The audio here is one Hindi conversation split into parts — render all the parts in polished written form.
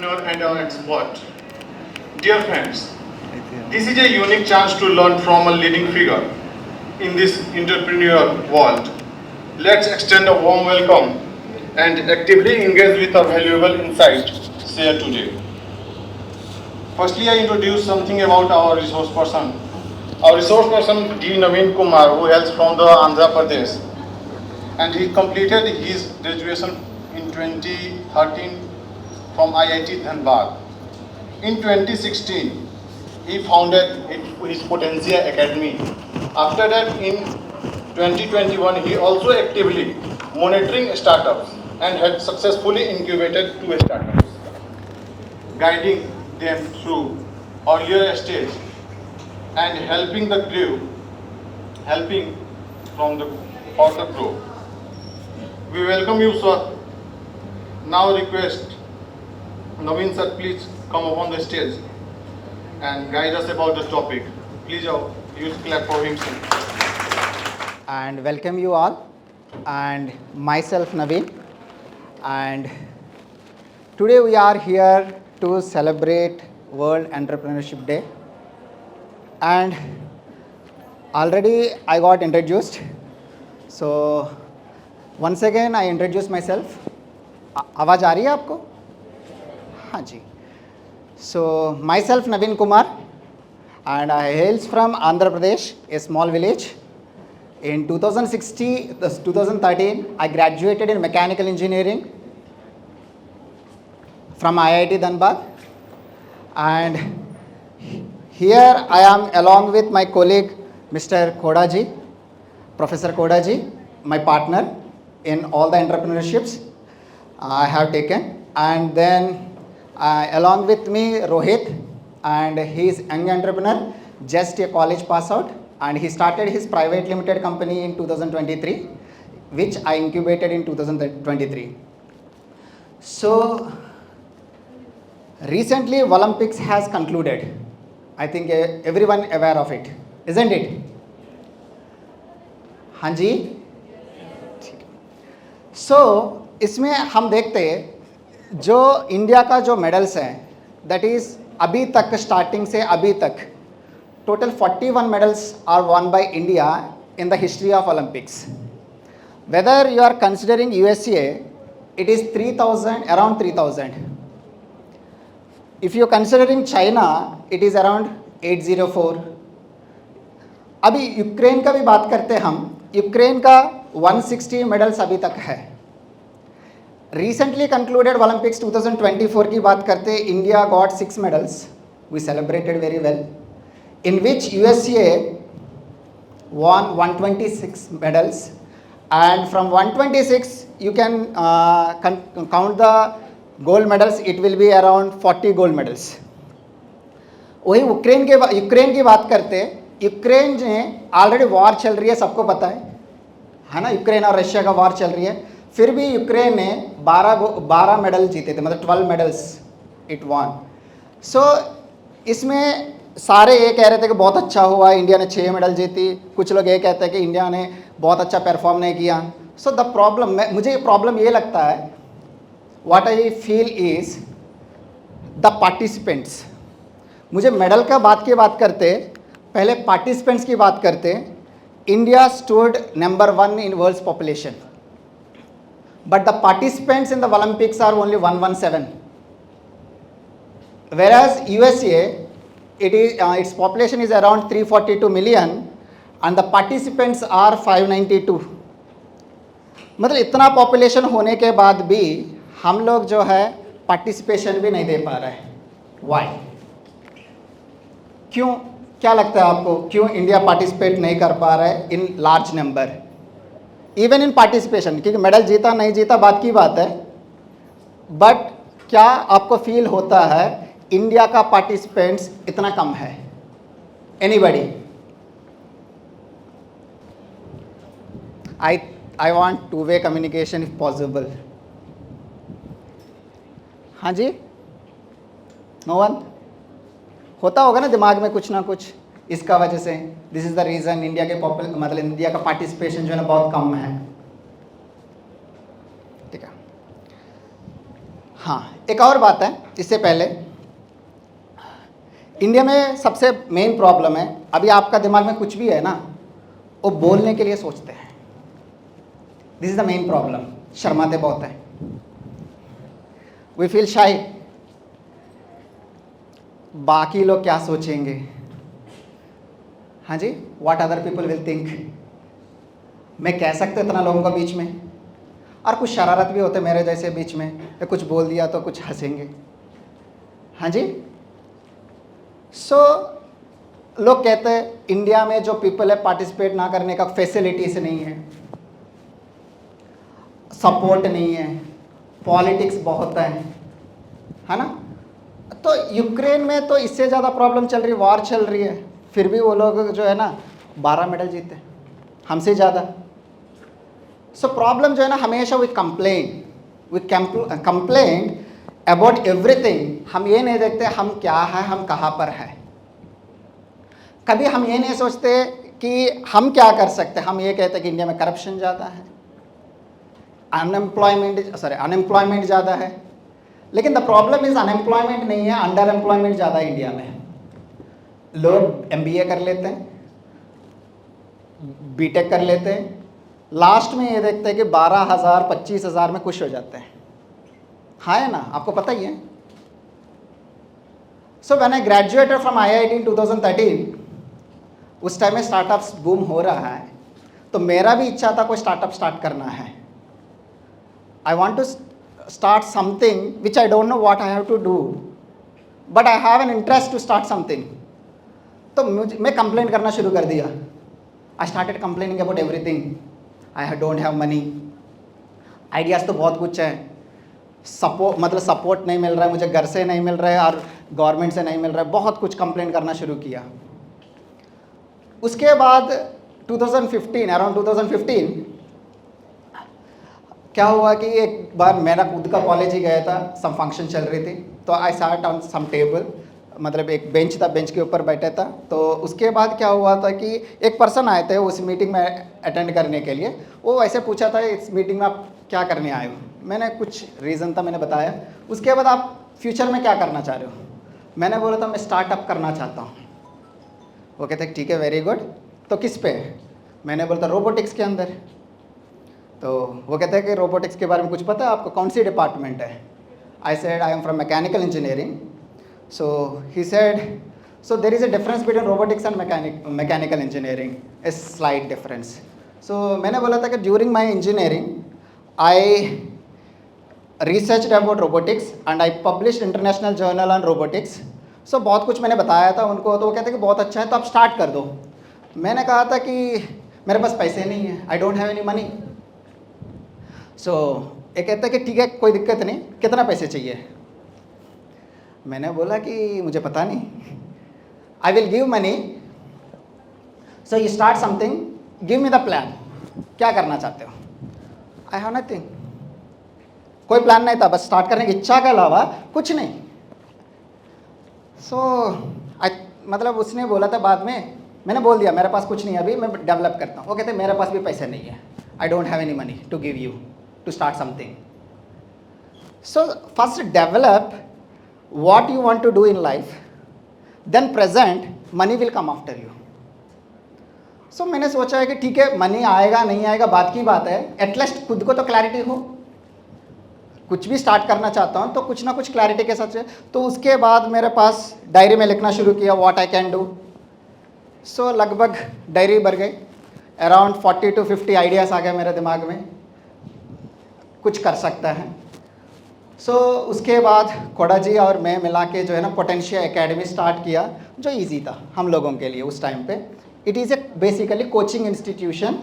entrepreneur and our expert. Dear friends, this is a unique chance to learn from a leading figure in this entrepreneurial world. Let's extend a warm welcome and actively engage with our valuable insight shared today. Firstly, I introduce something about our resource person. Our resource person D. Naveen Kumar, who hails from the Andhra Pradesh, and he completed his graduation in 2013 from IIT Dhanbad. In 2016, he founded his Potentia Academy. After that, in 2021, he also actively monitoring startups and had successfully incubated 2 startups, guiding them through earlier stage and helping from the for the growth. We welcome you, sir. Now request Naveen sir, please come upon the stage and guide us about the topic. Please use clap for him, sir. And welcome you all, and myself Naveen, and today we are here to celebrate World Entrepreneurship Day, and already I got introduced, so once again I introduce myself. आवाज़ आ रही है आपको? हाँ जी. So myself Naveen Kumar, and I hails from Andhra Pradesh, a small village. In 2013, I graduated in mechanical engineering from IIT Dhanbad, and here I am along with my colleague Mr. Kodaji, Professor Kodaji, my partner in all the entrepreneurships I have taken, and then along with me Rohit, and he is young entrepreneur, just a college pass out, and he started his private limited company in 2023, which I incubated in 2023. So recently Olympics has concluded. I think everyone aware of it, isn't it? हाँ जी. So इसमें हम देखते हैं जो इंडिया का जो मेडल्स हैं, दैट इज़ अभी तक स्टार्टिंग से अभी तक total 41 medals are won by India in the history of Olympics. Whether you are considering USA, it is 3,000, around 3,000. If you are considering China, it is around 804. अभी यूक्रेन का भी बात करते हैं हम. यूक्रेन का 160 मेडल्स अभी तक है. Recently concluded Olympics 2024 की बात करते हैं, India got 6 medals. We celebrated very well, in which USA won 126 medals, and from 126 you can count the gold medals. It will be around 40 gold medals. वही यूक्रेन की बात करते हैं. यूक्रेन में ऑलरेडी वॉर चल रही है, सबको पता है ना. यूक्रेन और रशिया का वॉर चल रही है, फिर भी यूक्रेन ने 12 मेडल जीते थे, मतलब 12 मेडल्स इट वॉन. सो इसमें सारे ये कह रहे थे कि बहुत अच्छा हुआ, इंडिया ने 6 मेडल जीती. कुछ लोग ये कहते हैं कि इंडिया ने बहुत अच्छा परफॉर्म नहीं किया. सो द प्रॉब्लम, मुझे प्रॉब्लम ये लगता है, what I feel is the participants. मुझे मेडल का बात करते, पहले पार्टिसिपेंट्स की बात करते. India stood number 1 in world's population, but the participants in the Olympics are only 117, whereas USA, its population is around 342 million and the participants are 592. मतलब इतना पॉपुलेशन होने के बाद भी हम लोग जो है पार्टिसिपेशन भी नहीं दे पा रहे हैं. वाई? क्यों? क्या लगता है आपको, क्यों इंडिया पार्टिसिपेट नहीं कर पा रहा है in large number, even in participation? क्योंकि मेडल जीता नहीं जीता बात की बात है, बट क्या आपको फील होता है इंडिया का पार्टिसिपेंट्स इतना कम है? Anybody? I want two way communication if possible. हाँ जी, नो वन? होता होगा ना दिमाग में कुछ ना कुछ इसका वजह से. This is the reason India के मतलब इंडिया का पार्टिसिपेशन जो है ना बहुत कम है. ठीक है. हाँ, एक और बात है, इससे पहले इंडिया में सबसे मेन प्रॉब्लम है, अभी आपका दिमाग में कुछ भी है ना, वो बोलने के लिए सोचते हैं। This is the main problem, शर्माते बहुत हैं, वी फील शाई। बाकी लोग क्या सोचेंगे, हाँ जी, what other people will think. मैं कह सकता इतना लोगों के बीच में, और कुछ शरारत भी होते मेरे जैसे बीच में, या कुछ बोल दिया तो कुछ हंसेंगे, हाँ जी। सो लोग कहते हैं इंडिया में जो पीपल है पार्टिसिपेट ना करने का फैसिलिटीज नहीं है, सपोर्ट नहीं है, पॉलिटिक्स बहुत है ना। तो यूक्रेन में तो इससे ज़्यादा प्रॉब्लम चल रही है, वॉर चल रही है, फिर भी वो लोग जो है ना 12 मेडल जीते हैं, हमसे ज़्यादा। सो प्रॉब्लम जो है ना हमेशा वी कंप्लेन अबाउट एवरीथिंग। हम ये नहीं देखते हम क्या है, हम कहाँ पर है। कभी हम ये नहीं सोचते कि हम क्या कर सकते हैं। हम ये कहते हैं कि इंडिया में करप्शन ज़्यादा है, अनएम्प्लॉयमेंट ज़्यादा है, लेकिन द प्रॉब्लम इज़ अनएम्प्लॉयमेंट नहीं है, अंडर एम्प्लॉयमेंट ज़्यादा है इंडिया में। लोग MBA कर लेते हैं, BTech कर लेते हैं, लास्ट में ये देखते हैं कि 12,000 25,000 में खुश हो जाते हैं, हाँ है ना, आपको पता ही है। So when I graduated from IIT इन 2013, उस टाइम में स्टार्टअप्स बूम हो रहा है, तो मेरा भी इच्छा था कोई स्टार्टअप स्टार्ट करना है। I want to start something which I don't know what I have to do, but I have an interest to start something. तो मैं कंप्लेंट करना शुरू कर दिया। I started complaining about everything. I don't have money, ideas तो बहुत कुछ है, सपोर्ट नहीं मिल रहा है मुझे, घर से नहीं मिल रहा है और गवर्नमेंट से नहीं मिल रहा है, बहुत कुछ कंप्लेंट करना शुरू किया। उसके बाद 2015 अराउंड 2015 क्या हुआ कि एक बार मेरा खुद का कॉलेज ही गया था, सम फंक्शन चल रही थी, तो I sat on some table, मतलब एक बेंच था, बेंच के ऊपर बैठा था। तो उसके बाद क्या हुआ था कि एक पर्सन आए थे उस मीटिंग में अटेंड करने के लिए। वो ऐसे पूछा था इस मीटिंग में आप क्या करने आए हो। मैंने कुछ रीज़न था, मैंने बताया। उसके बाद आप फ्यूचर में क्या करना चाह रहे हो। मैंने बोला था मैं स्टार्टअप करना चाहता हूँ। वो कहते ठीक है, वेरी गुड, तो किस पे। मैंने बोला था रोबोटिक्स के अंदर। तो वो कहते हैं कि रोबोटिक्स के बारे में कुछ पता है आपको, कौन सी डिपार्टमेंट है। I said I am from mechanical engineering. So he said, so there is a difference between robotics and mechanical engineering, a slight difference. So मैंने बोला था कि during my engineering, I researched about robotics and I published international journal on robotics. So बहुत कुछ मैंने बताया था उनको, तो वो कहते कि बहुत अच्छा है तो आप स्टार्ट कर दो। मैंने कहा था कि मेरे पास पैसे नहीं है, I don't have any money. So ये कहता कि ठीक है कोई दिक्कत नहीं, कितना पैसे चाहिए। मैंने बोला कि मुझे पता नहीं, I will give money, so you start something, give me the plan, क्या करना चाहते हो। आई हैव नथिंग, कोई प्लान नहीं था, बस स्टार्ट करने की इच्छा के अलावा कुछ नहीं। सो मतलब उसने बोला था बाद में, मैंने बोल दिया मेरे पास कुछ नहीं है अभी, मैं डेवलप करता हूँ। वो कहते मेरे पास भी पैसे नहीं है, I don't have any money to give you to start something. So first develop what you want to do in life, then present, money will come after you. So मैंने सोचा है कि ठीक है मनी आएगा नहीं आएगा बात की बात है, एटलीस्ट खुद को तो क्लैरिटी हो। कुछ भी स्टार्ट करना चाहता हूँ तो कुछ ना कुछ क्लैरिटी के साथ। तो उसके बाद मेरे पास डायरी में लिखना शुरू किया व्हाट आई कैन डू। सो लगभग डायरी भर गई, अराउंड 40 to 50 आइडियाज़ आ गए मेरे दिमाग में, कुछ कर सकता है। सो उसके बाद कोड़ा जी और मैं मिला के जो है ना पोटेंशिया एकेडमी स्टार्ट किया, जो इजी था हम लोगों के लिए उस टाइम पे। It is a basically coaching institution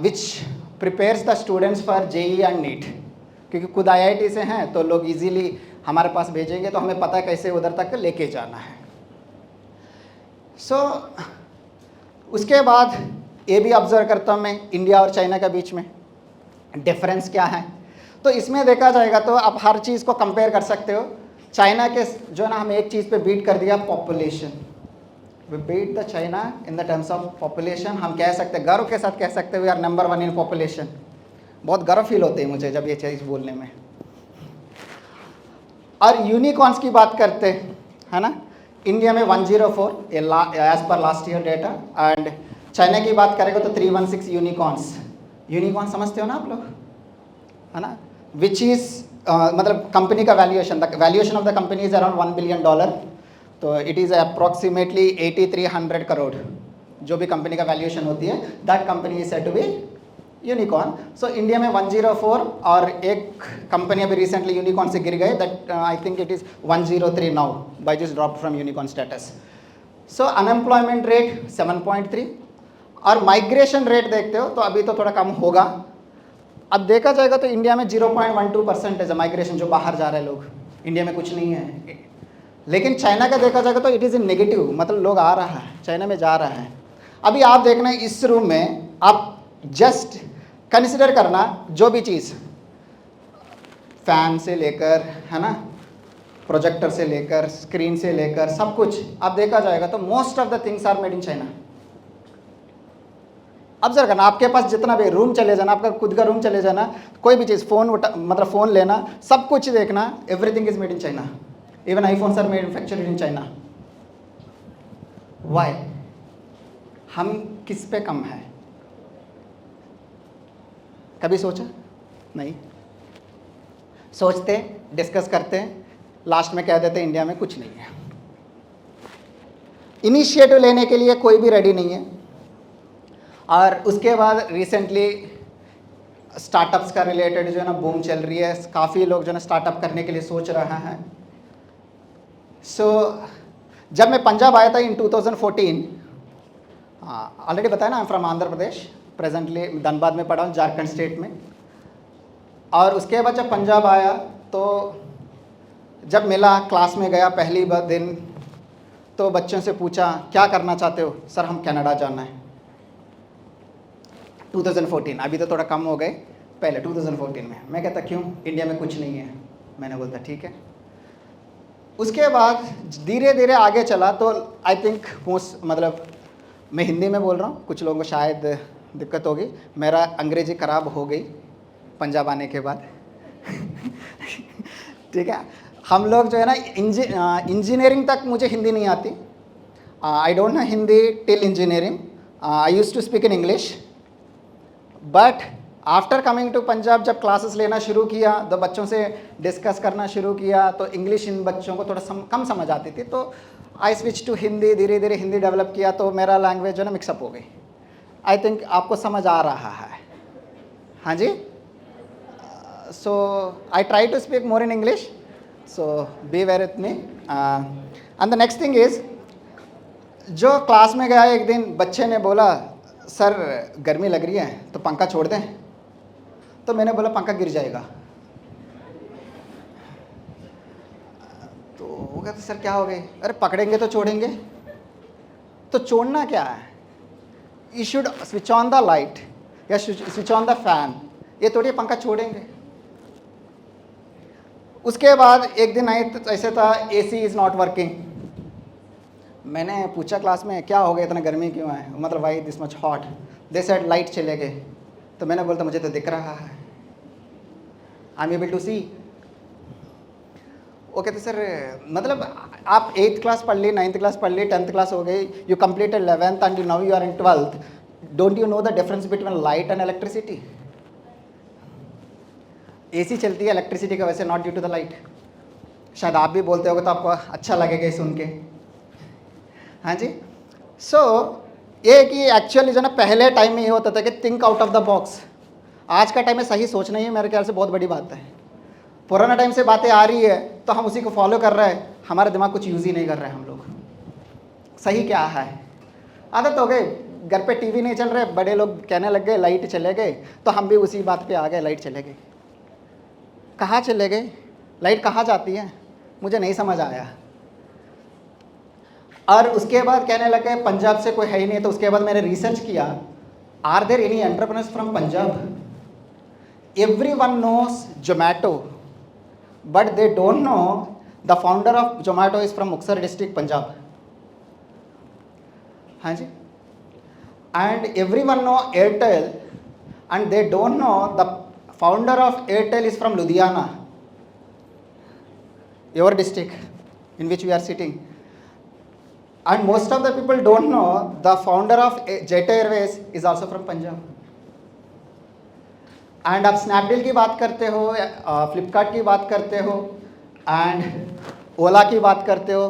which prepares the students for JEE and NEET, क्योंकि खुद IIT से हैं तो लोग इजीली हमारे पास भेजेंगे, तो हमें पता है कैसे उधर तक लेके जाना है। सो उसके बाद ये भी ऑब्जर्व करता हूँ मैं इंडिया और चाइना के बीच में डिफरेंस क्या है। तो इसमें देखा जाएगा तो आप हर चीज़ को कंपेयर कर सकते हो। चाइना के जो ना हम एक चीज़ पे बीट कर दिया, population. We beat the China in the terms of population. हम कह सकते हैं, गर्व के साथ कह सकते हैं, we are number 1 in population. बहुत गर्व फील होते हैं मुझे जब ये चीज़ बोलने में। और यूनिकॉर्न्स की बात करते हैं, है ना, इंडिया में 104 as per last year data, and China की बात करेंगे तो 316 यूनिकॉर्न्स। यूनिकॉर्न समझते हो ना आप लोग, है ना, विच इज़ मतलब कंपनी का valuation, the valuation of the company is around $1 billion, तो इट इज़ अप्रॉक्सीमेटली 8300 करोड़ जो भी कंपनी का वैल्यूएशन होती है, that company is said to be unicorn. So India में 104 और एक कंपनी अभी रिसेंटली यूनिकॉर्न से गिर गए, that I think it is 103 now, Byju's drop from unicorn status. So unemployment rate 7.3 और माइग्रेशन रेट देखते हो तो अभी तो थोड़ा कम होगा। अब देखा जाएगा तो इंडिया में 0.12% है माइग्रेशन, जो बाहर जा रहे हैं लोग, इंडिया में कुछ नहीं है। लेकिन चाइना का देखा जाएगा तो इट इज़ इन नेगेटिव, मतलब लोग आ रहा है, चाइना में जा रहा है। अभी आप देखना इस रूम में, आप जस्ट कंसिडर करना जो भी चीज़, फैन से लेकर, है ना, प्रोजेक्टर से लेकर, स्क्रीन से लेकर, सब कुछ आप देखा जाएगा तो most of the things are made in China. Observe करना, आपके पास जितना भी रूम चले जाना, आपका खुद का रूम चले जाना, कोई भी चीज़, फ़ोन मतलब फ़ोन लेना, सब कुछ देखना, everything is made in China. Even iPhones are manufactured in China. Why? हम किस पे कम है? कभी सोचा? नहीं। सोचते, डिस्कस करते हैं, लास्ट में कह देते हैं इंडिया में कुछ नहीं है। इनिशिएटिव लेने के लिए कोई भी रेडी नहीं है। और उसके बाद रिसेंटली स्टार्टअप्स का रिलेटेड जो है ना बूम चल रही है, काफ़ी लोग जो है ना स्टार्टअप करने के लिए सोच रहा है। सो जब मैं पंजाब आया था इन 2014, ऑलरेडी बताया ना, I am from Andhra Pradesh, presently Dhanbad में पढ़ा हूँ, झारखंड स्टेट में। और उसके बाद जब पंजाब आया तो जब मिला, क्लास में गया पहली बार दिन, तो बच्चों से पूछा क्या करना चाहते हो? सर हम कनाडा जाना है। 2014, अभी तो थोड़ा कम हो गए, पहले 2014 में। मैं कहता क्यों, इंडिया में कुछ नहीं है। मैंने बोलता ठीक है। उसके बाद धीरे धीरे आगे चला तो आई थिंक मोस्ट, मतलब मैं हिंदी में बोल रहा हूँ, कुछ लोगों को शायद दिक्कत होगी, मेरा अंग्रेजी ख़राब हो गई पंजाब आने के बाद। ठीक है, हम लोग जो है ना इंजीनियरिंग तक मुझे हिंदी नहीं आती। I don't know Hindi till engineering. I used to speak in English, but after coming to Punjab जब क्लासेस लेना शुरू किया, तो बच्चों से डिस्कस करना शुरू किया, तो इंग्लिश इन बच्चों को थोड़ा कम समझ आती थी, तो आई स्विच टू हिंदी। धीरे धीरे हिंदी डेवलप किया, तो मेरा लैंग्वेज जो है ना मिक्सअप हो गई। आई थिंक आपको समझ आ रहा है? हाँ जी। So I try to speak more in English, so bear with me. And the next thing is, जो क्लास में गया एक दिन, बच्चे ने बोला सर गर्मी लग रही है तो पंखा छोड़ दें। तो मैंने बोला पंखा गिर जाएगा। तो वो कहते सर क्या हो गए? अरे पकड़ेंगे तो छोड़ेंगे। तो छोड़ना क्या है? You should switch on the light या स्विच ऑन द फैन, ये थोड़ी पंखा छोड़ेंगे। उसके बाद एक दिन आई तो ऐसे था, AC इज़ नॉट वर्किंग। मैंने पूछा क्लास में क्या हो गया, इतना गर्मी क्यों है, मतलब why this much hot? They said light चले गए। तो मैंने बोलता मुझे तो दिख रहा है, आई एम एबल टू सी। वो कहते सर मतलब आप 8th क्लास पढ़ ली, 9th क्लास पढ़ ली, 10th क्लास हो गई, you completed 11th and now you are in 12th, don't you know the difference between light and electricity? AC चलती है इलेक्ट्रिसिटी का वैसे, not due to the light. शायद आप भी बोलते होगे तो आपको अच्छा लगेगा सुन के। हाँ जी। सो ये कि एक्चुअली जो ना पहले टाइम में ये होता था कि think out of the box. आज का टाइम में सही सोचना ही मेरे ख्याल से बहुत बड़ी बात है। पुराना टाइम से बातें आ रही है तो हम उसी को फॉलो कर रहे हैं, हमारा दिमाग कुछ यूज़ ही नहीं कर रहे हैं हम लोग। सही क्या है? आदत हो गई, घर पे TV नहीं चल रहे, बड़े लोग कहने लग गए लाइट चले गए, तो हम भी उसी बात पे आ गए, लाइट चले गई। कहाँ चले गए? लाइट कहाँ जाती है? मुझे नहीं समझ आया। और उसके बाद कहने लगे पंजाब से कोई है ही नहीं, तो उसके बाद मैंने रिसर्च किया, are there any entrepreneurs from Punjab? Everyone knows Zomato, but they don't know the founder of Zomato is from Muktsar district, Punjab. हाँ जी। And everyone know Airtel and they don't know the founder of Airtel is from Ludhiana. your district in which we are sitting. And most of the people don't know the founder of Jet Airways is also from Punjab. And आप स्नैपडील की बात करते हो, फ्लिपकार्ट की बात करते हो, एंड ओला की बात करते हो,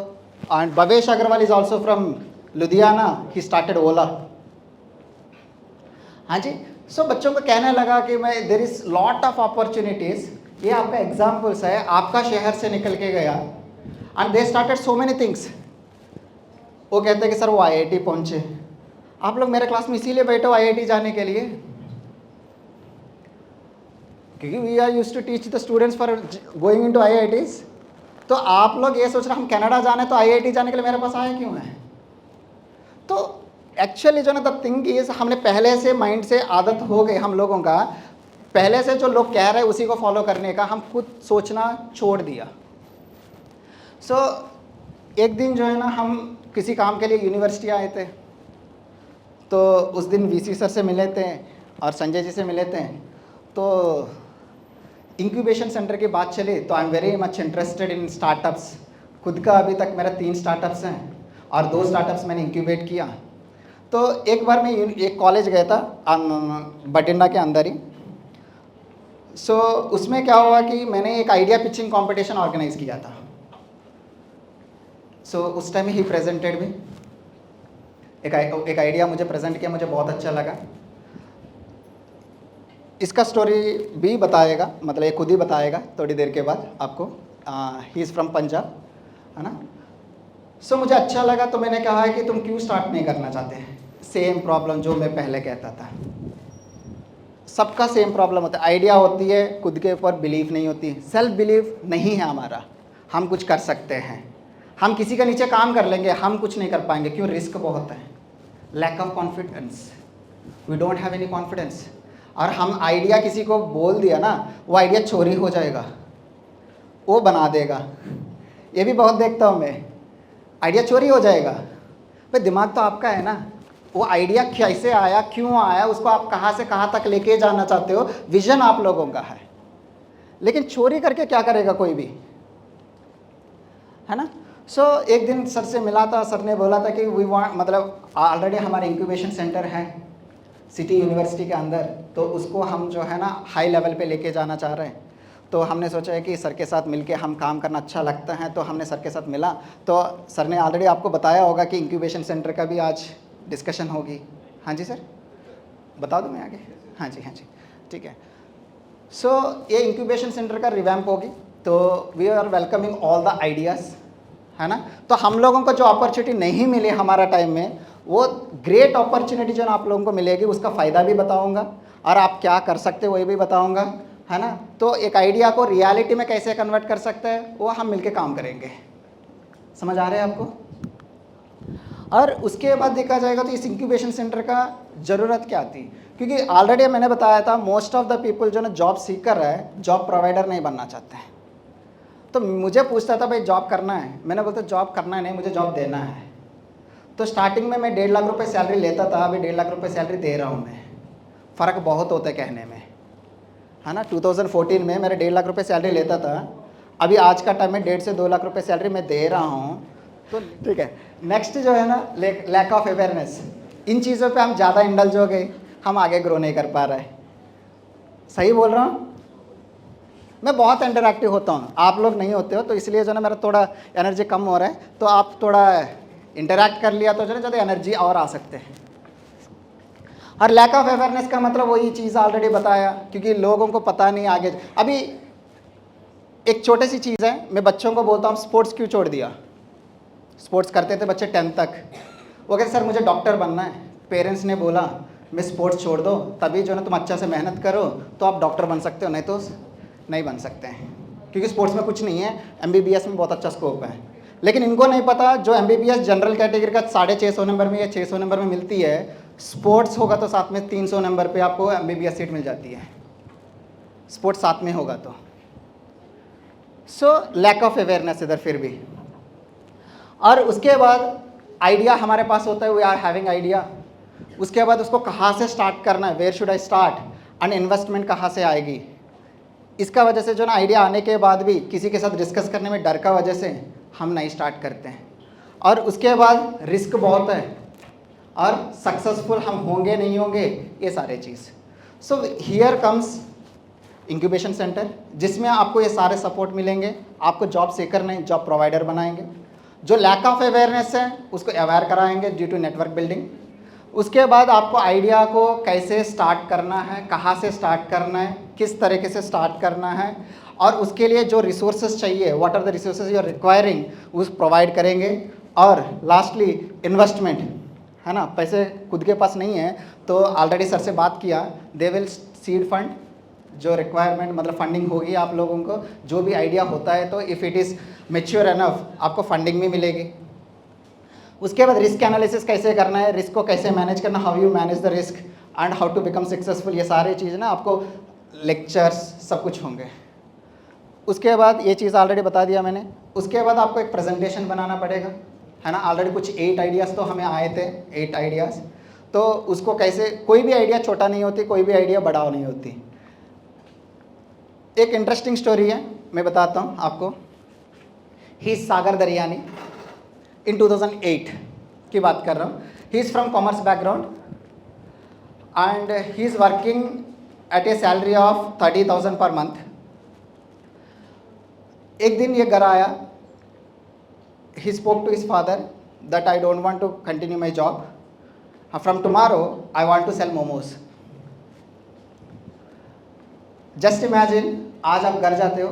and Bhavesh Aggarwal is also from Ludhiana, he started Ola. हाँ जी. सो बच्चों को कहने लगा कि मैं there is lot of opportunities. ये आपका एग्जाम्पल्स है, आपका शहर से निकल के गया and they started so many things. वो कहते हैं कि सर वो आईआईटी पहुँचे. आप लोग मेरे क्लास में इसीलिए बैठे हो आईआईटी जाने के लिए, क्योंकि we are use to teach the students for going into IITs. तो आप लोग ये सोच रहे हम कनाडा जाने तो आईआईटी जाने के लिए मेरे पास आए क्यों है. तो एक्चुअली जो ना द थिंग इज, हमने पहले से माइंड से आदत हो गई हम लोगों का, पहले से जो लोग कह रहे हैं उसी को फॉलो करने का, हम खुद सोचना छोड़ दिया. सो एक दिन जो है ना हम किसी काम के लिए यूनिवर्सिटी आए थे, तो उस दिन वीसी सर से मिले थे और संजय जी से मिले थे. तो इंक्यूबेशन सेंटर की बात चली तो I am very much interested in startups. खुद का अभी तक मेरा 3 स्टार्टअप्स हैं और 2 स्टार्टअप्स मैंने इंक्यूबेट किया. तो एक बार मैं एक कॉलेज गया था बठिंडा के अंदर ही. सो उसमें क्या हुआ कि मैंने एक आइडिया पिचिंग कंपटीशन ऑर्गेनाइज किया था. सो उस टाइम ही प्रेजेंटेड भी एक आइडिया मुझे प्रेजेंट किया, मुझे बहुत अच्छा लगा. इसका स्टोरी भी बताएगा, मतलब ये खुद ही बताएगा थोड़ी देर के बाद आपको. ही इज़ फ्रॉम पंजाब, है ना. सो मुझे अच्छा लगा तो मैंने कहा कि तुम क्यों स्टार्ट नहीं करना चाहते हैं. सेम प्रॉब्लम जो मैं पहले कहता था, सबका सेम प्रॉब्लम होता है. आइडिया होती है, खुद के ऊपर बिलीव नहीं होती, सेल्फ बिलीव नहीं है हमारा. हम कुछ कर सकते हैं, हम किसी के नीचे काम कर लेंगे, हम कुछ नहीं कर पाएंगे. क्यों? रिस्क बहुत है, lack of confidence, we don't have any confidence. और हम आइडिया किसी को बोल दिया ना, वो आइडिया चोरी हो जाएगा, वो बना देगा. ये भी बहुत देखता हूँ मैं, आइडिया चोरी हो जाएगा. भाई दिमाग तो आपका है ना, वो आइडिया कैसे आया, क्यों आया, उसको आप कहाँ से कहाँ तक लेके जाना चाहते हो, विजन आप लोगों का है. लेकिन चोरी करके क्या करेगा कोई भी, है ना. सो एक दिन सर से मिला था, सर ने बोला था कि वी वांट, मतलब ऑलरेडी हमारे इंक्यूबेशन सेंटर है सिटी यूनिवर्सिटी के अंदर, तो उसको हम जो है ना हाई लेवल पे लेके जाना चाह रहे हैं. तो हमने सोचा है कि सर के साथ मिलके हम काम करना अच्छा लगता है, तो हमने सर के साथ मिला. तो सर ने ऑलरेडी आपको बताया होगा कि इंक्यूबेशन सेंटर का भी आज डिस्कशन होगी. हाँ जी सर, बता दूँ मैं आगे. हाँ जी, हाँ जी, ठीक है. सो ये इंक्यूबेशन सेंटर का रिवैम्प होगी, तो we are welcoming all the ideas, है ना. तो हम लोगों को जो अपॉर्चुनिटी नहीं मिली हमारा टाइम में, वो ग्रेट अपॉर्चुनिटी जो आप लोगों को मिलेगी, उसका फ़ायदा भी बताऊंगा और आप क्या कर सकते हो ये भी बताऊंगा, है ना. तो एक आइडिया को रियलिटी में कैसे कन्वर्ट कर सकते हैं, वो हम मिलके काम करेंगे. समझ आ रहे हैं आपको. और उसके बाद देखा जाएगा तो इस इंक्यूबेशन सेंटर का ज़रूरत क्या थी, क्योंकि ऑलरेडी मैंने बताया था मोस्ट ऑफ द पीपल जो ना जॉब सीख कर रहा है, जॉब प्रोवाइडर नहीं बनना चाहते हैं. तो मुझे पूछता था भाई जॉब करना है, मैंने बोलता जॉब करना है नहीं, मुझे जॉब देना है. तो स्टार्टिंग में मैं 1.5 लाख रुपए सैलरी लेता था, अभी 1.5 लाख रुपए सैलरी दे रहा हूँ मैं. फ़र्क बहुत होता है कहने में, है ना. 2014 में मेरे 1.5 लाख रुपए सैलरी लेता था, अभी आज का टाइम में 1.5 से 2 लाख रुपए सैलरी मैं दे रहा हूँ. तो ठीक है. नेक्स्ट जो है ना लैक ऑफ अवेयरनेस, इन चीज़ों पे हम ज़्यादा इंडल्ज हो गए, हम आगे ग्रो नहीं कर पा रहे. सही बोल रहा हूँ. मैं बहुत इंटरैक्टिव होता हूँ, आप लोग नहीं होते हो, तो इसलिए जो ना मेरा थोड़ा एनर्जी कम हो रहा है. तो आप थोड़ा इंटरैक्ट कर लिया तो जो ना ज़्यादा एनर्जी और आ सकते हैं. और लैक ऑफ अवेयरनेस का मतलब वही चीज़ ऑलरेडी बताया, क्योंकि लोगों को पता नहीं आगे. अभी एक छोटी सी चीज़ है, मैं बच्चों को बोलता हूँ स्पोर्ट्स क्यों छोड़ दिया. स्पोर्ट्स करते थे बच्चे 10th तक, वो कहते सर मुझे डॉक्टर बनना है. पेरेंट्स ने बोला मैं स्पोर्ट्स छोड़ दो, तभी जो ना तुम अच्छा से मेहनत करो तो आप डॉक्टर बन सकते हो, नहीं तो नहीं बन सकते हैं, क्योंकि स्पोर्ट्स में कुछ नहीं है. MBBS में बहुत अच्छा स्कोप है. लेकिन इनको नहीं पता जो MBBS जनरल कैटेगरी का 650 नंबर में या 600 नंबर में मिलती है, स्पोर्ट्स होगा तो साथ में 300 नंबर पे आपको MBBS सीट मिल जाती है, स्पोर्ट्स साथ में होगा तो. सो लैक ऑफ अवेयरनेस इधर फिर भी. और उसके बाद आइडिया हमारे पास होता है, वी आर हैविंग आइडिया. उसके बाद उसको कहाँ से स्टार्ट करना है, where should I start, and investment कहाँ से आएगी. इसका वजह से जो ना आइडिया आने के बाद भी किसी के साथ डिस्कस करने में डर का वजह से हम नहीं स्टार्ट करते हैं, और उसके बाद रिस्क बहुत है और सक्सेसफुल हम होंगे नहीं होंगे ये सारे चीज़। So here comes incubation centre, जिसमें आपको ये सारे सपोर्ट मिलेंगे। आपको जॉब सीकर नहीं, जॉब प्रोवाइडर बनाएंगे। जो लैक ऑफ अवेयरनेस है उसको अवेयर कराएंगे ड्यू टू नेटवर्क बिल्डिंग। उसके बाद आपको आइडिया को कैसे स्टार्ट करना है, कहाँ से स्टार्ट करना है, किस तरीके से स्टार्ट करना है, और उसके लिए जो रिसोर्सेज चाहिए, what are the resources you are requiring, उस प्रोवाइड करेंगे। और लास्टली इन्वेस्टमेंट, है ना, पैसे खुद के पास नहीं है तो ऑलरेडी सर से बात किया, दे विल सीड फंड, जो रिक्वायरमेंट मतलब फंडिंग होगी आप लोगों को, जो भी आइडिया होता है तो if it is mature enough आपको फंडिंग भी मिलेगी। उसके बाद रिस्क एनालिसिस कैसे करना है, रिस्क को कैसे मैनेज करना, how you manage the risk and how to become successful, ये सारे चीज़ ना आपको लेक्चर्स सब कुछ होंगे। उसके बाद ये चीज़ ऑलरेडी बता दिया मैंने। उसके बाद आपको एक प्रेजेंटेशन बनाना पड़ेगा, है ना। ऑलरेडी कुछ 8 आइडियाज़ तो हमें आए थे, 8 आइडियाज़। तो उसको कैसे, कोई भी आइडिया छोटा नहीं होती, कोई भी आइडिया बड़ा नहीं होती। एक इंटरेस्टिंग स्टोरी है, मैं बताता हूँ आपको। ही सागर दरियानी, इन 2008 की बात कर रहा हूँ। He is from commerce background and he is working at A salary of 30,000 per month. एक दिन ये घर आया, he spoke to his father that I don't want to continue my job. From tomorrow, I want to sell momos. Just imagine, आज आप घर जाते हो,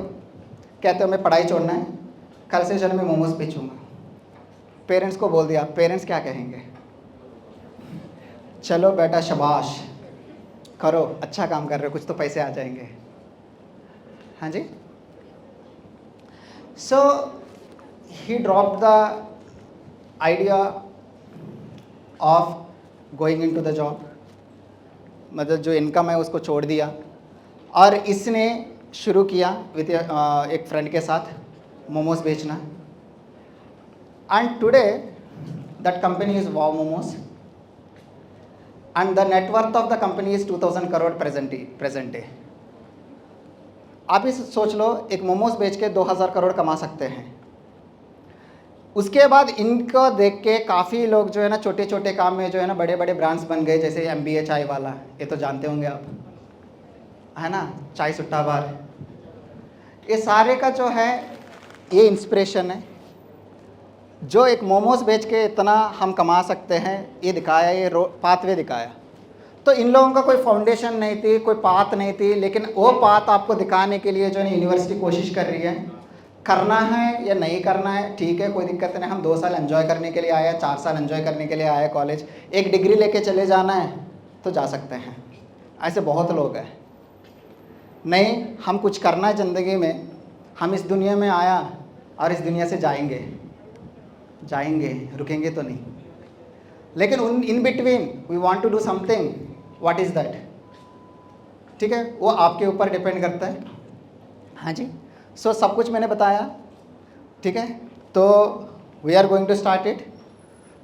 कहते हो मैं पढ़ाई छोड़ना है, कल से चलो मैं मोमोज बेचूंगा। पेरेंट्स को बोल दिया, पेरेंट्स क्या कहेंगे? चलो बेटा शाबाश, करो, अच्छा काम कर रहे हो, कुछ तो पैसे आ जाएंगे। हाँ जी। So he dropped the idea of going into the job, मतलब जो इनकम है उसको छोड़ दिया, और इसने शुरू किया विद एक फ्रेंड के साथ मोमोज बेचना। And today that company is wow momos and the net worth of the company is 2000 crore present day. आप इस सोच लो, एक मोमोज बेच के 2000 करोड़ कमा सकते हैं। उसके बाद इनको देख के काफ़ी लोग जो है ना छोटे छोटे काम में जो है ना बड़े बड़े ब्रांड्स बन गए, जैसे MBA चाय वाला, ये तो जानते होंगे आप, है ना, चाय सुट्टा बार। ये सारे का जो है ये इंस्पिरेशन है, जो एक मोमोज बेच के इतना हम कमा सकते हैं, ये दिखाया, ये पाथवे दिखाया। तो इन लोगों का कोई फाउंडेशन नहीं थी, कोई पाथ नहीं थी, लेकिन वो पाथ आपको दिखाने के लिए जो है यूनिवर्सिटी कोशिश कर रही है। करना है या नहीं करना है, ठीक है, कोई दिक्कत नहीं। हम 2 साल एंजॉय करने के लिए आए हैं, 4 साल एंजॉय करने के लिए आए हैं कॉलेज। एक डिग्री लेके चले जाना है तो जा सकते हैं, ऐसे बहुत लोग हैं। नहीं, हम कुछ करना है ज़िंदगी में, हम इस दुनिया में आया और इस दुनिया से जाएंगे, रुकेंगे तो नहीं। लेकिन in between we want to do something, what is that? ठीक है, वो आपके ऊपर डिपेंड करता है। हाँ जी। सो सब कुछ मैंने बताया, ठीक है। तो we are going to start it.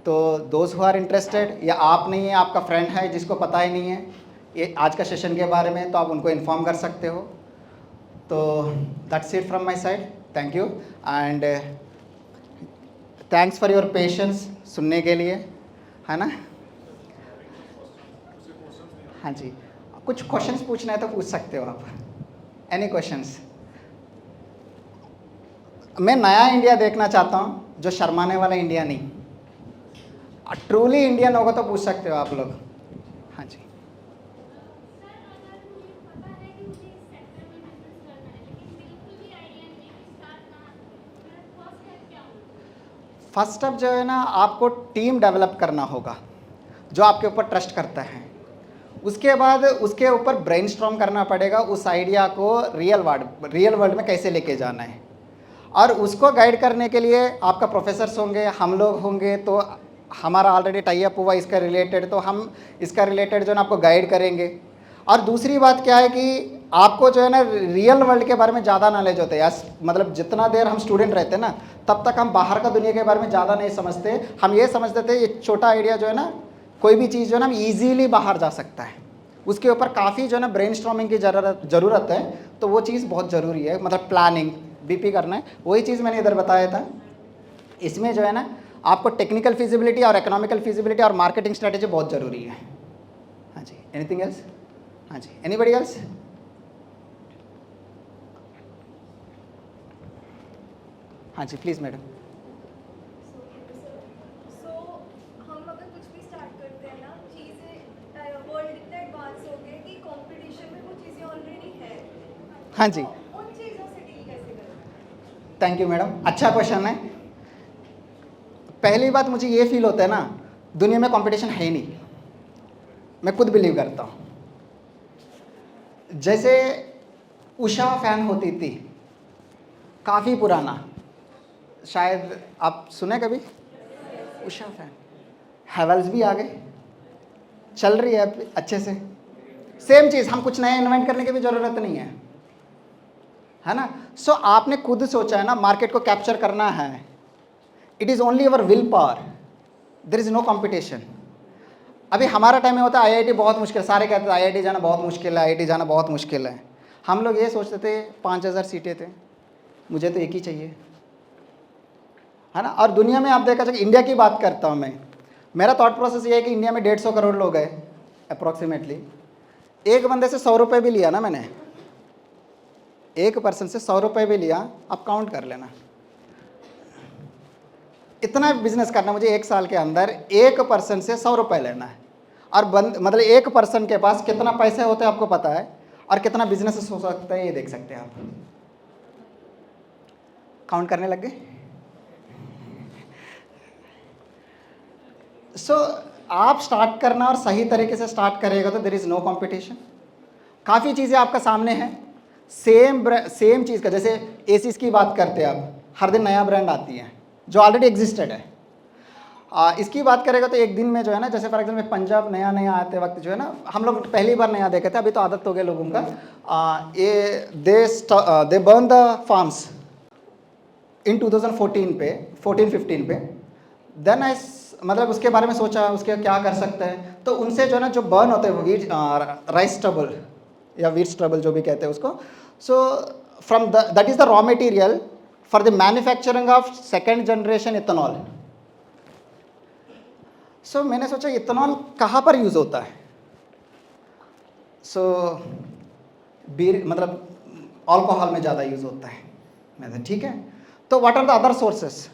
तो दोज हु आर इंटरेस्टेड, या आप नहीं है, आपका फ्रेंड है जिसको पता ही नहीं है ये आज का सेशन के बारे में, तो आप उनको इन्फॉर्म कर सकते हो। तो that's it from my side. Thank you and thanks for your patience, सुनने के लिए, है ना। हाँ जी, कुछ क्वेश्चंस पूछना है तो पूछ सकते हो आप। Any questions? मैं नया इंडिया देखना चाहता हूँ, जो शर्माने वाला इंडिया नहीं। ट्रूली इंडियन होगा तो पूछ सकते हो आप लोग। हाँ जी। फर्स्ट स्टेप जो है ना, आपको टीम डेवलप करना होगा जो आपके ऊपर ट्रस्ट करता है। उसके बाद उसके ऊपर ब्रेनस्टॉर्म करना पड़ेगा, उस आइडिया को रियल वर्ल्ड में कैसे लेके जाना है। और उसको गाइड करने के लिए आपका प्रोफेसर्स होंगे, हम लोग होंगे। तो हमारा ऑलरेडी टाई अप हुआ इसका रिलेटेड, तो हम इसका रिलेटेड जो है ना आपको गाइड करेंगे। और दूसरी बात क्या है कि आपको जो है ना रियल वर्ल्ड के बारे में ज़्यादा नॉलेज होता है। मतलब जितना देर हम स्टूडेंट रहते हैं ना, तब तक हम बाहर का दुनिया के बारे में ज़्यादा नहीं समझते। हम ये समझते थे ये छोटा आइडिया जो है ना, कोई भी चीज़ जो है ना ईजीली बाहर जा सकता है, उसके ऊपर काफ़ी जो है ना ब्रेनस्टॉर्मिंग की ज़रूरत है। तो वो चीज़ बहुत ज़रूरी है, मतलब प्लानिंग बीपी करना है। वही चीज़ मैंने इधर बताया था। इसमें जो है ना आपको टेक्निकल फिजिबिलिटी और इकोनॉमिकल फिजिबिलिटी और मार्केटिंग स्ट्रेटेजी बहुत ज़रूरी है। हाँ जी, एनीथिंग एल्स? हाँ जी, एनीबडी एल्स? हाँ जी, प्लीज़ मैडम। सो हम अगर कुछ भी स्टार्ट करते हैं ना, चीज़ें वर्ल्ड इतना एडवांस हो गया कि कंपटीशन में वो चीज़ें ऑलरेडी है। हाँ जी, तो उन चीज़ों से डील कैसे करें? थैंक यू मैडम, अच्छा क्वेश्चन है। पहली बात मुझे ये फील होता है ना, दुनिया में कंपटीशन है ही नहीं। मैं खुद बिलीव करता हूँ। जैसे उषा फैन होती थी, काफ़ी पुराना, शायद आप सुने कभी उषा फैन। हैवेल्स भी आ गए, चल रही है अब अच्छे से। सेम चीज़, हम कुछ नया इन्वेंट करने की भी ज़रूरत नहीं है ना। सो आपने खुद सोचा है ना मार्केट को कैप्चर करना है। It is only our will power, there is no competition. अभी हमारा टाइम में होता है आईआईटी बहुत मुश्किल, सारे कहते थे आईआईटी जाना बहुत मुश्किल है, आईआईटी जाना बहुत मुश्किल है। हम लोग ये सोचते थे 5000 सीटें थे, मुझे तो एक ही चाहिए, है ना। और दुनिया में आप देखा जाए, इंडिया की बात करता हूँ मैं, मेरा थॉट प्रोसेस ये है कि इंडिया में 150 करोड़ लोग हैं अप्रॉक्सीमेटली। एक बंदे से 100 रुपये भी लिया ना मैंने, एक पर्सन से 100 रुपये भी लिया, आप काउंट कर लेना। इतना बिजनेस करना मुझे एक साल के अंदर, एक पर्सन से 100 रुपये लेना है। और मतलब एक पर्सन के पास कितना पैसे होते हैं आपको पता है, और कितना बिजनेस हो सकता है ये देख सकते हैं आप। काउंट करने लग गए। सो आप स्टार्ट करना और सही तरीके से स्टार्ट करेगा तो देयर इज़ नो कंपटीशन। काफ़ी चीज़ें आपका सामने हैं, सेम चीज़ का। जैसे एसीज की बात करते हैं आप, हर दिन नया ब्रांड आती है जो ऑलरेडी एग्जिस्टेड है। इसकी बात करेगा तो एक दिन में जो है ना, जैसे फॉर एग्जाम्पल पंजाब नया आते वक्त जो है ना, हम लोग पहली बार नया देखे थे, अभी तो आदत हो गया लोगों का। ये दे बर्न द फार्म्स इन 2014 पे 14-15 पे। देन आई मतलब उसके बारे में सोचा उसके क्या कर सकते हैं। तो उनसे जो है ना जो बर्न होते हैं वीट राइस स्टबल या वीट स्टबल जो भी कहते हैं उसको। So from that is the raw material for the manufacturing of second generation ethanol. So मैंने सोचा इथेनॉल कहाँ पर यूज़ होता है। सो बीर मतलब अल्कोहल में ज़्यादा यूज़ होता है। मैं ठीक है, तो what are the other sources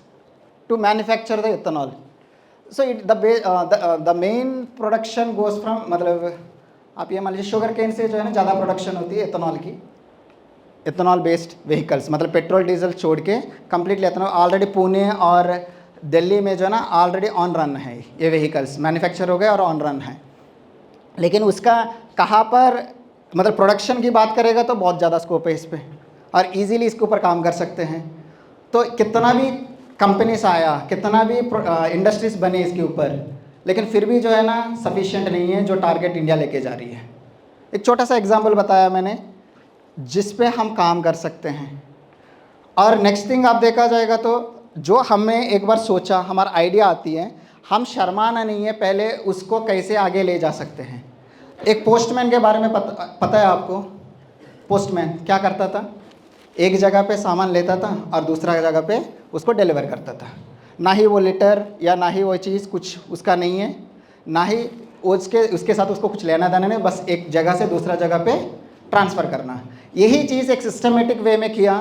to manufacture the ethanol. So the main production goes from, मतलब आप ये मान लीजिए शुगर केन से जो है ना ज़्यादा प्रोडक्शन होती है इथेनॉल की। इथेनॉल बेस्ड व्हीकल्स, मतलब पेट्रोल डीजल छोड़ के कंप्लीटली इथेनॉल। ऑलरेडी पुणे और दिल्ली में जो है ना ऑलरेडी ऑन रन है ये व्हीकल्स, मैन्युफैक्चर हो गए और ऑन रन है। लेकिन उसका कहाँ पर मतलब प्रोडक्शन की बात करेगा तो बहुत ज़्यादा स्कोप है इस पर, और इजीली इसके ऊपर काम कर सकते हैं। तो कितना भी कंपनीज आया, कितना भी इंडस्ट्रीज बने इसके ऊपर, लेकिन फिर भी जो है ना सफिशिएंट नहीं है जो टारगेट इंडिया लेके जा रही है। एक छोटा सा एग्जांपल बताया मैंने जिस पे हम काम कर सकते हैं। और नेक्स्ट थिंग आप देखा जाएगा तो जो हमें एक बार सोचा, हमारा आइडिया आती है, हम शर्माना नहीं है, पहले उसको कैसे आगे ले जा सकते हैं। एक पोस्टमैन के बारे में पता है आपको। पोस्टमैन क्या करता था, एक जगह पे सामान लेता था और दूसरा जगह पे उसको डिलीवर करता था। ना ही वो लेटर या ना ही वो चीज़ कुछ उसका नहीं है, ना ही उसके साथ उसको कुछ लेना देना नहीं, बस एक जगह से दूसरा जगह पे ट्रांसफ़र करना। यही चीज़ एक सिस्टमेटिक वे में किया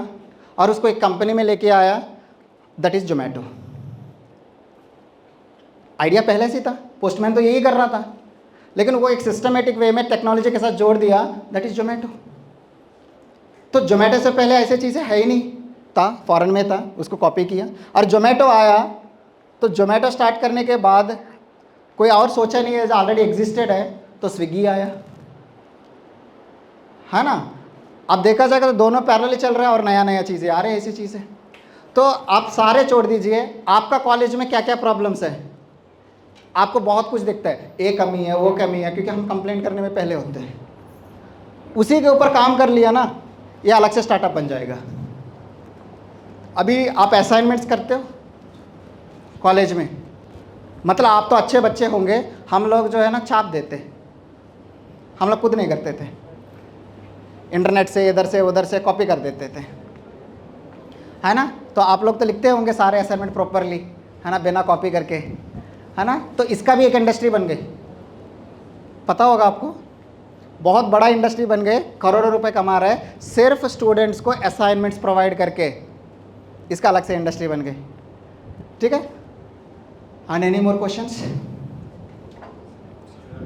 और उसको एक कंपनी में लेके आया, दैट इज़ जोमेटो। आइडिया पहले से था, पोस्टमैन तो यही कर रहा था, लेकिन वो एक सिस्टमेटिक वे में टेक्नोलॉजी के साथ जोड़ दिया, दैट इज़ जोमेटो। तो जोमेटो से पहले ऐसी चीज़ें है ही नहीं था, फॉरेन में था, उसको कॉपी किया और जोमेटो आया। तो जोमेटो स्टार्ट करने के बाद कोई और सोचा नहीं है, ऑलरेडी एग्जिस्टेड है, तो स्विगी आया, है ना। अब देखा जाएगा तो दोनों पैरेलल चल रहा है और नया नया चीज़ें आ रही है, ऐसी चीज़ें। तो आप सारे छोड़ दीजिए, आपका कॉलेज में क्या क्या प्रॉब्लम्स है, आपको बहुत कुछ दिखता है, ये कमी है वो कमी है, क्योंकि हम कंप्लेन करने में पहले होते हैं। उसी के ऊपर काम कर लिया ना, ये अलग से स्टार्टअप बन जाएगा। अभी आप असाइनमेंट्स करते हो कॉलेज में, मतलब आप तो अच्छे बच्चे होंगे, हम लोग जो है ना छाप देते, हम लोग खुद नहीं करते थे, इंटरनेट से इधर से उधर से कॉपी कर देते थे, है ना। तो आप लोग तो लिखते होंगे सारे असाइनमेंट प्रॉपरली, है ना, बिना कॉपी करके, है ना। तो इसका भी एक इंडस्ट्री बन गई, पता होगा आपको, बहुत बड़ा इंडस्ट्री बन गए, करोड़ों रुपए कमा रहा है सिर्फ स्टूडेंट्स को असाइनमेंट्स प्रोवाइड करके, इसका अलग से इंडस्ट्री बन गई, ठीक है। And any more questions?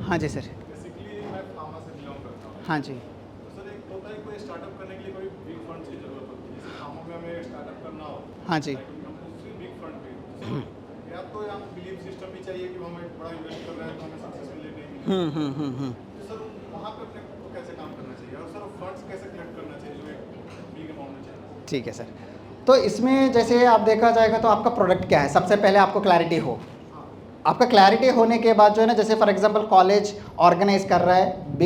हाँ जी सर। बेसिकली मैं फार्मा से बिलोंग करता हूँ। हाँ जी। तो सर एक होता है कोई स्टार्टअप करने के लिए कोई बिग फंड की जरूरत होती है, जैसे फार्मा में हमें स्टार्टअप करना हो। हाँ जी। बिग फंड पे या तो यहाँ बिलीव सिस्टम भी चाहिए कि हमें बड़ा इन्वेस्ट कर रहे हैं तो हमें सक्सेस मिलेगी नहीं मिलेगी। तो सर वहाँ पे अपने को कैसे काम करना चाहिए और सर फंड्स कैसे कलेक्ट करना चाहिए जो एक बिग अमाउंट में चाहिए? ठीक है सर। तो इसमें जैसे आप देखा जाएगा तो आपका प्रोडक्ट क्या है, सबसे पहले आपको क्लैरिटी हो। आपका क्लैरिटी होने के बाद जो है ना, जैसे फॉर एग्जांपल कॉलेज ऑर्गेनाइज कर रहा है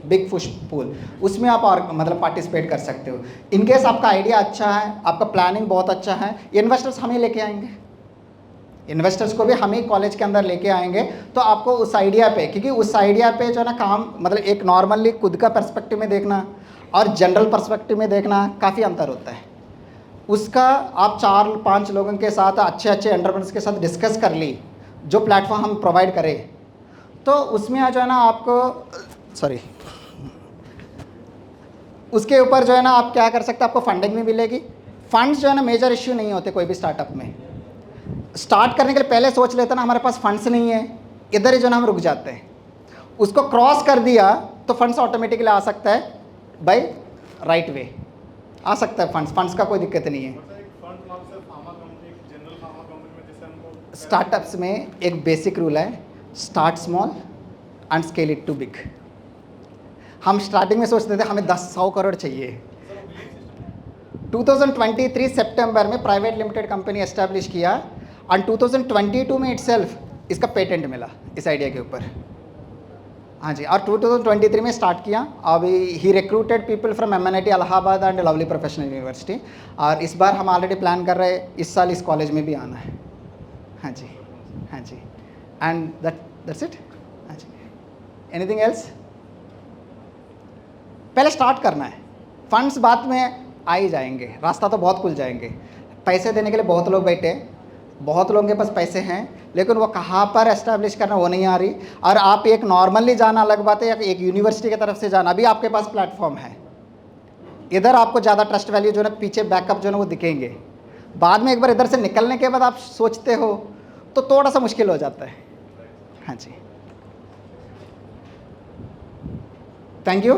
बिग पुश पूल, उसमें आप मतलब पार्टिसिपेट कर सकते हो। इन केस आपका आइडिया अच्छा है, आपका प्लानिंग बहुत अच्छा है, इन्वेस्टर्स हम ही लेके आएंगे, इन्वेस्टर्स को भी हम ही कॉलेज के अंदर लेके आएंगे। तो आपको उस आइडिया पे, क्योंकि उस आइडिया पे जो है ना काम, मतलब एक नॉर्मली खुद का पर्सपेक्टिव में देखना और जनरल पर्सपेक्टिव में देखना काफ़ी अंतर होता है। उसका आप 4-5 लोगों के साथ, अच्छे अच्छे एंटरप्रेन्योर्स के साथ डिस्कस कर ली, जो प्लेटफॉर्म हम प्रोवाइड करें, तो उसमें जो है ना आपको उसके ऊपर जो है ना आप क्या कर सकते हैं, आपको फंडिंग भी मिलेगी। फंड्स जो है ना मेजर इश्यू नहीं होते कोई भी स्टार्टअप में। स्टार्ट करने के लिए पहले सोच लेते ना हमारे पास फंड्स नहीं है, इधर ही जो है ना हम रुक जाते हैं। उसको क्रॉस कर दिया तो फंड्स ऑटोमेटिकली आ सकता है, बाय राइट वे आ सकता है फंड्स का कोई दिक्कत नहीं है। स्टार्टअप्स में एक बेसिक रूल है, start small and scale it to big. हम स्टार्टिंग में सोचते थे हमें 100 करोड़ चाहिए। 2023 सितंबर में प्राइवेट लिमिटेड कंपनी एस्टैब्लिश किया और 2022 में इटसेल्फ इसका पेटेंट मिला इस आइडिया के ऊपर। हाँ जी, और 2023 में स्टार्ट किया। अभी ही recruited people from MNIT Allahabad and Lovely Professional University, और इस बार हम ऑलरेडी प्लान कर रहे हैं इस साल इस कॉलेज में भी आना है। हाँ जी, हाँ जी, एंड दैट्स इट। हाँ जी, एनीथिंग एल्स? पहले स्टार्ट करना है, फंड्स बाद में आ ही जाएंगे, रास्ता तो बहुत खुल जाएंगे। पैसे देने के लिए बहुत लोग बैठे हैं, बहुत लोगों के पास पैसे हैं, लेकिन वो कहाँ पर एस्टैब्लिश करना वो नहीं आ रही। और आप एक नॉर्मली जाना अलग बात है, या एक यूनिवर्सिटी की तरफ से जाना, अभी आपके पास प्लेटफॉर्म है, इधर आपको ज़्यादा ट्रस्ट वैल्यू जो है ना, पीछे बैकअप जो है ना वो दिखेंगे। बाद में एक बार इधर से निकलने के बाद आप सोचते हो तो थोड़ा सा मुश्किल हो जाता है। हाँ जी, थैंक यू।